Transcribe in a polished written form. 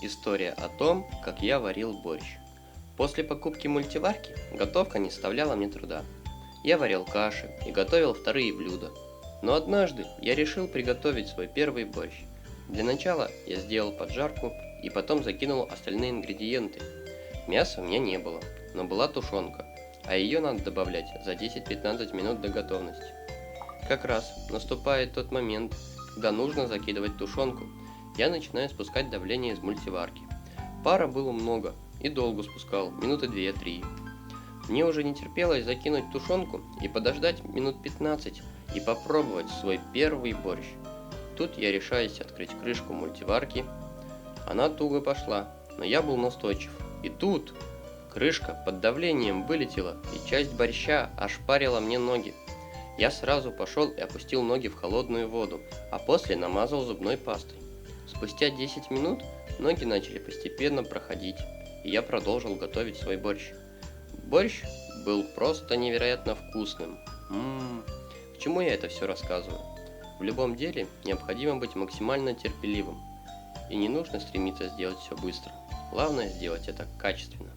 История о том, как я варил борщ. После покупки мультиварки готовка не составляла мне труда. Я варил каши и готовил вторые блюда. Но однажды я решил приготовить свой первый борщ. Для начала я сделал поджарку и потом закинул остальные ингредиенты. Мяса у меня не было, но была тушенка, а ее надо добавлять за 10-15 минут до готовности. Как раз наступает тот момент, когда нужно закидывать тушенку. Я начинаю спускать давление из мультиварки. Пара было много и долго спускал, минуты 2-3. Мне уже не терпелось закинуть тушенку и подождать минут 15 и попробовать свой первый борщ. Тут я решаюсь открыть крышку мультиварки. Она туго пошла, но я был настойчив. И тут крышка под давлением вылетела, и часть борща ошпарила мне ноги. Я сразу пошел и опустил ноги в холодную воду, а после намазал зубной пастой. Спустя 10 минут ноги начали постепенно проходить, и я продолжил готовить свой борщ. Борщ был просто невероятно вкусным. К чему я это все рассказываю? В любом деле необходимо быть максимально терпеливым, и не нужно стремиться сделать все быстро. Главное сделать это качественно.